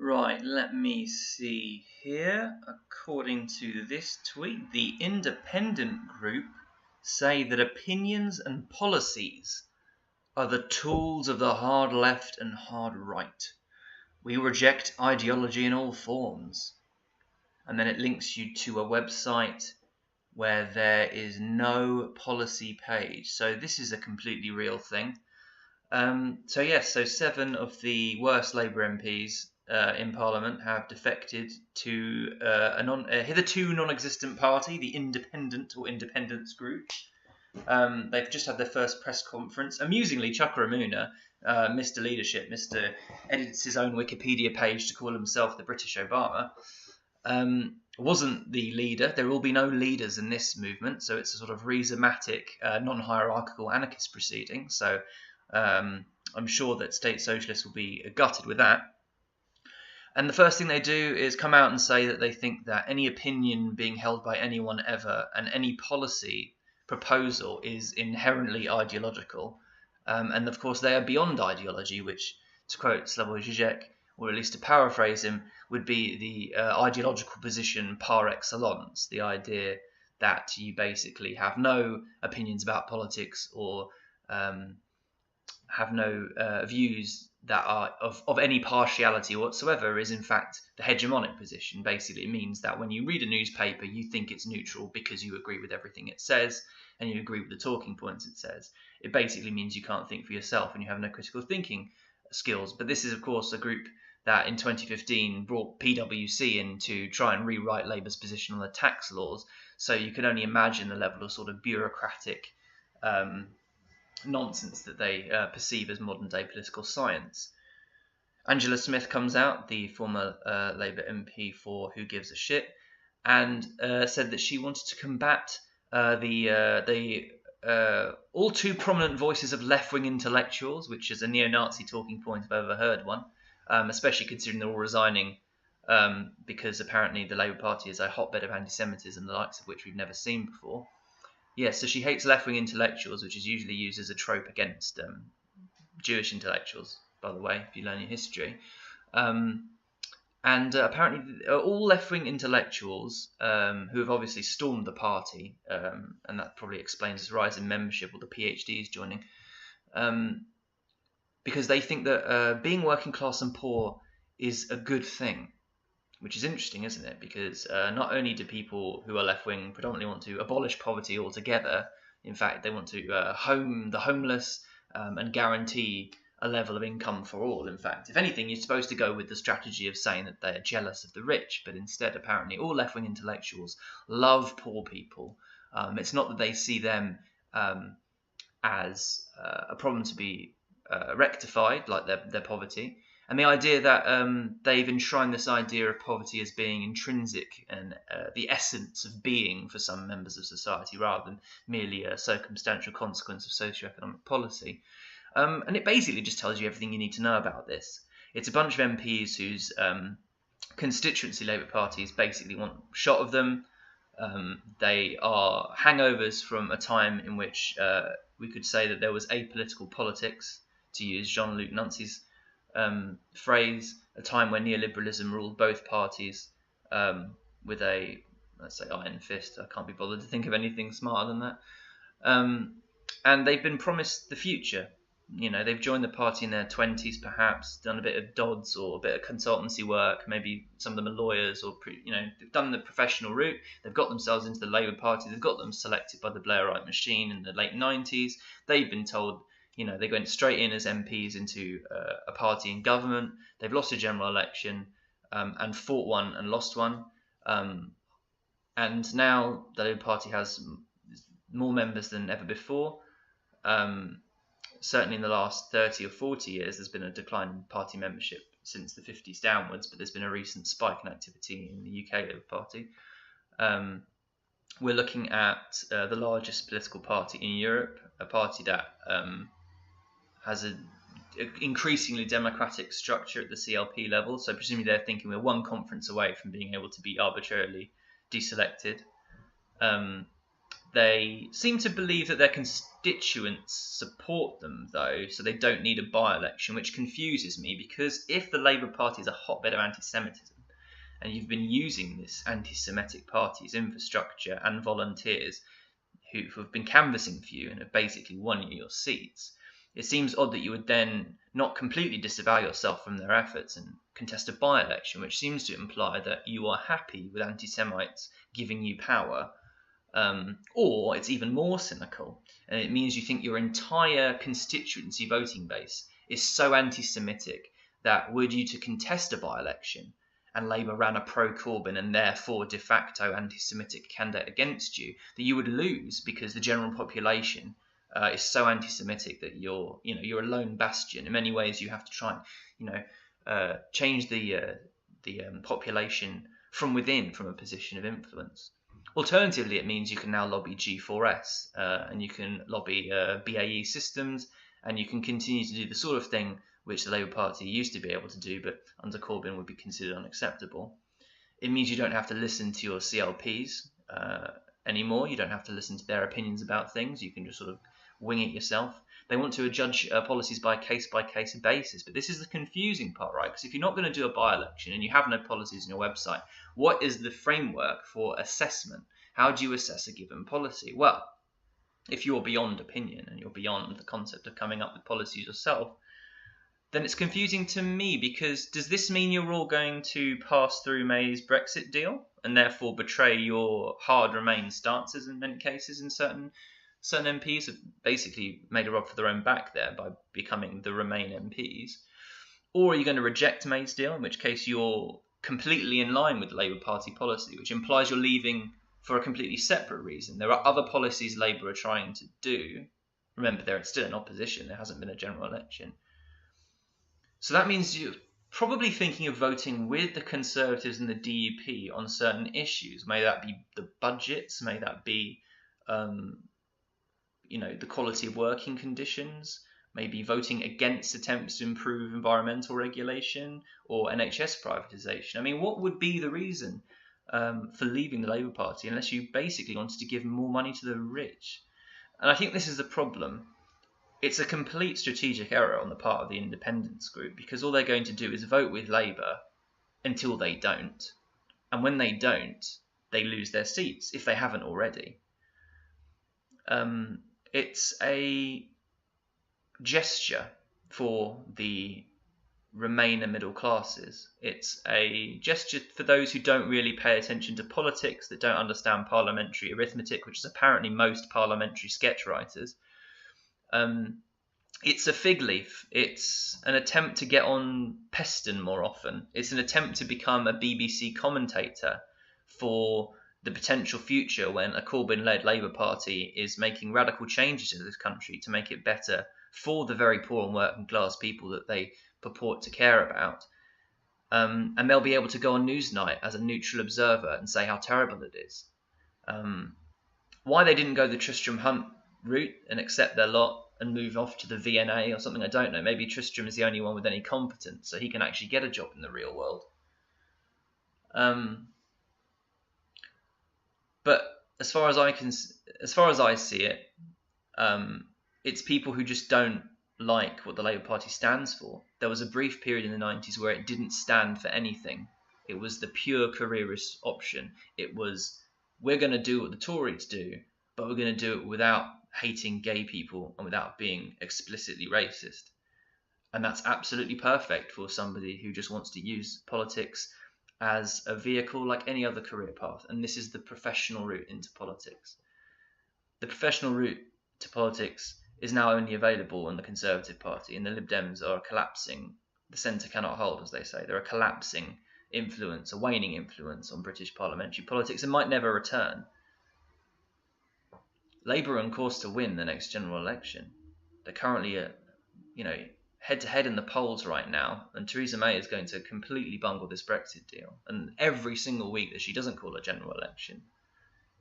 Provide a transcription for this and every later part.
Right, let me see here. According to this tweet, the independent group say that opinions and policies are the tools of the hard left and hard right. We reject ideology in all forms. And then it links you to a website where there is no policy page. So this is a completely real thing. So 7 of the worst Labour MPs in Parliament have defected to a hitherto non-existent party, the Independent or Independence Group. They've just had their first press conference. Amusingly, Chuck Ramuna, Mr. Leadership, Mr. edits his own Wikipedia page to call himself the British Obama, wasn't the leader. There will be no leaders in this movement, so it's a sort of rhizomatic, non-hierarchical anarchist proceeding. So I'm sure that state socialists will be gutted with that. And the first thing they do is come out and say that they think that any opinion being held by anyone ever and any policy proposal is inherently ideological. And of course they are beyond ideology, which, to quote Slavoj Žižek, or at least to paraphrase him, would be the ideological position par excellence, the idea that you basically have no opinions about politics or have no views that are of any partiality whatsoever is in fact the hegemonic position. Basically, it means that when you read a newspaper, you think it's neutral because you agree with everything it says and you agree with the talking points it says. It basically means you can't think for yourself and you have no critical thinking skills. But this is, of course, a group that in 2015 brought PwC in to try and rewrite Labour's position on the tax laws. So you can only imagine the level of sort of bureaucratic nonsense that they perceive as modern day political science. Angela Smith comes out, the former Labour MP for Who Gives a Shit, and said that she wanted to combat the all too prominent voices of left-wing intellectuals, which is a neo-Nazi talking point if I've ever heard one, especially considering they're all resigning because apparently the Labour Party is a hotbed of anti-Semitism, the likes of which we've never seen before. Yes, so she hates left-wing intellectuals, which is usually used as a trope against Jewish intellectuals, by the way, if you learn your history. Apparently all left-wing intellectuals who have obviously stormed the party, and that probably explains its rise in membership or the PhDs joining, because they think that being working class and poor is a good thing. Which is interesting, isn't it? Because not only do people who are left-wing predominantly want to abolish poverty altogether, in fact, they want to home the homeless and guarantee a level of income for all. In fact, if anything, you're supposed to go with the strategy of saying that they're jealous of the rich, but instead, apparently, all left-wing intellectuals love poor people. It's not that they see them as a problem to be rectified, like their poverty. And the idea that they've enshrined this idea of poverty as being intrinsic and the essence of being for some members of society rather than merely a circumstantial consequence of socioeconomic policy. And it basically just tells you everything you need to know about this. It's a bunch of MPs whose constituency Labour parties basically want shot of them. They are hangovers from a time in which we could say that there was apolitical politics, to use Jean-Luc Nancy's phrase, a time when neoliberalism ruled both parties with a, let's say, iron fist. I can't be bothered to think of anything smarter than that. And they've been promised the future. You know, they've joined the party in their 20s, perhaps, done a bit of DODS or a bit of consultancy work. Maybe some of them are lawyers or, they've done the professional route. They've got themselves into the Labour Party. They've got them selected by the Blairite machine in the late 90s. They've been told, they went straight in as MPs into a party in government. They've lost a general election and fought one and lost one. And now the Labour Party has more members than ever before. Certainly in the last 30 or 40 years, there's been a decline in party membership since the 50s downwards, but there's been a recent spike in activity in the UK Labour Party. We're looking at the largest political party in Europe, a party that has an increasingly democratic structure at the CLP level. So presumably they're thinking we're one conference away from being able to be arbitrarily deselected. They seem to believe that their constituents support them, though, so they don't need a by-election, which confuses me, because if the Labour Party is a hotbed of anti-Semitism, and you've been using this anti-Semitic party's infrastructure and volunteers who have been canvassing for you and have basically won you your seats, it seems odd that you would then not completely disavow yourself from their efforts and contest a by-election, which seems to imply that you are happy with anti-Semites giving you power. Or it's even more cynical, and it means you think your entire constituency voting base is so anti-Semitic that were you to contest a by-election and Labour ran a pro-Corbyn and therefore de facto anti-Semitic candidate against you, that you would lose because the general population is so anti-Semitic that you're a lone bastion. In many ways, you have to try and change the population from within, from a position of influence. Alternatively, it means you can now lobby G4S and you can lobby BAE systems, and you can continue to do the sort of thing which the Labour Party used to be able to do, but under Corbyn would be considered unacceptable. It means you don't have to listen to your CLPs anymore. You don't have to listen to their opinions about things. You can just sort of wing it yourself. They want to judge policies by case-by-case basis, but this is the confusing part, right? Because if you're not going to do a by-election and you have no policies on your website, what is the framework for assessment? How do you assess a given policy? Well, if you're beyond opinion and you're beyond the concept of coming up with policies yourself, then it's confusing to me, because does this mean you're all going to pass through May's Brexit deal and therefore betray your hard Remain stances in many cases? In certain MPs have basically made a rod for their own back there by becoming the Remain MPs. Or are you going to reject May's deal, in which case you're completely in line with the Labour Party policy, which implies you're leaving for a completely separate reason? There are other policies Labour are trying to do. Remember, they're still in opposition. There hasn't been a general election. So that means you're probably thinking of voting with the Conservatives and the DUP on certain issues. May that be the budgets, may that be the quality of working conditions, maybe voting against attempts to improve environmental regulation or NHS privatisation. I mean, what would be the reason for leaving the Labour Party unless you basically wanted to give more money to the rich? And I think this is the problem. It's a complete strategic error on the part of the independence group, because all they're going to do is vote with Labour until they don't. And when they don't, they lose their seats, if they haven't already. It's a gesture for the Remainer middle classes. It's a gesture for those who don't really pay attention to politics, that don't understand parliamentary arithmetic, which is apparently most parliamentary sketch writers. It's a fig leaf. It's an attempt to get on Peston more often. It's an attempt to become a BBC commentator for the potential future when a Corbyn-led Labour Party is making radical changes in this country to make it better for the very poor and working class people that they purport to care about. And they'll be able to go on Newsnight as a neutral observer and say how terrible it is. Why they didn't go the Tristram Hunt route and accept their lot and move off to the VNA or something, I don't know. Maybe Tristram is the only one with any competence, so he can actually get a job in the real world. But as far as I see it, it's people who just don't like what the Labour Party stands for. There was a brief period in the 90s where it didn't stand for anything. It was the pure careerist option. It was, we're going to do what the Tories do, but we're going to do it without hating gay people and without being explicitly racist. And that's absolutely perfect for somebody who just wants to use politics as a vehicle like any other career path. And this is the professional route into politics. The professional route to politics is now only available in the Conservative Party, and the Lib Dems are collapsing. The centre cannot hold, as they say. They're a collapsing influence, a waning influence on British parliamentary politics, and might never return. Labour are on course to win the next general election. They're currently head-to-head in the polls right now, and Theresa May is going to completely bungle this Brexit deal. And every single week that she doesn't call a general election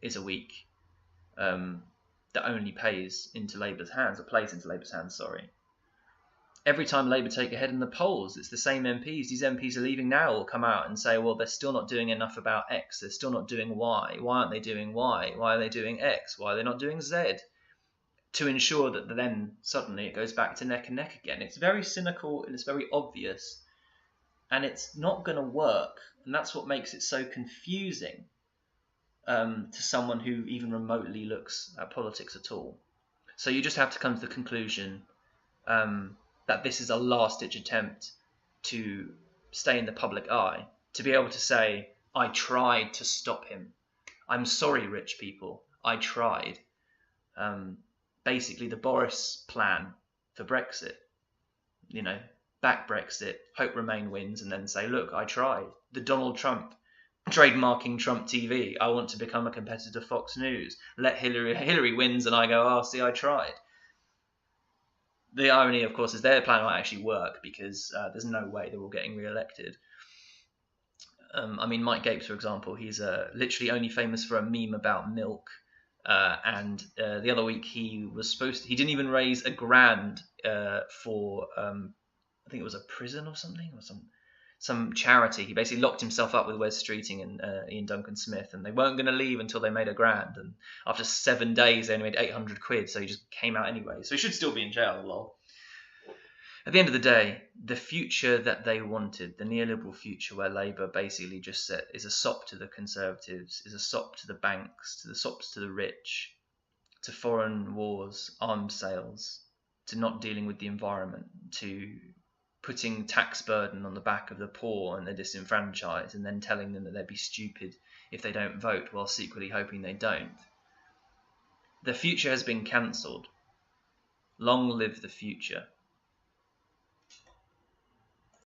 is a week that only plays into Labour's hands, sorry. every time Labour take a head in the polls, it's the same MPs. These MPs are leaving now will come out and say, well, they're still not doing enough about X. They're still not doing Y. Why aren't they doing Y? Why are they doing X? Why are they not doing Z? To ensure that then suddenly it goes back to neck and neck again. It's very cynical and it's very obvious. And it's not going to work. And that's what makes it so confusing to someone who even remotely looks at politics at all. So you just have to come to the conclusion that this is a last-ditch attempt to stay in the public eye, to be able to say, I tried to stop him. I'm sorry, rich people, I tried. Basically, the Boris plan for Brexit, back Brexit, hope Remain wins, and then say, look, I tried. The Donald Trump, trademarking Trump TV, I want to become a competitor to Fox News. Let Hillary wins, and I go, oh, see, I tried. The irony, of course, is their plan won't actually work because there's no way they're all getting re-elected. Mike Gapes, for example, he's literally only famous for a meme about milk. And the other week he didn't even raise $1,000 for, I think it was a prison or something, or some charity. He basically locked himself up with Wes Streeting and Ian Duncan Smith, and they weren't going to leave until they made $1,000. And after 7 days, they only made 800 quid, so he just came out anyway. So he should still be in jail, lol. At the end of the day, the future that they wanted, the neoliberal future where Labour basically just said is a sop to the Conservatives, is a sop to the banks, to the sops to the rich, to foreign wars, arms sales, to not dealing with the environment, to putting tax burden on the back of the poor and the disenfranchised, and then telling them that they'd be stupid if they don't vote while secretly hoping they don't. The future has been cancelled. Long live the future.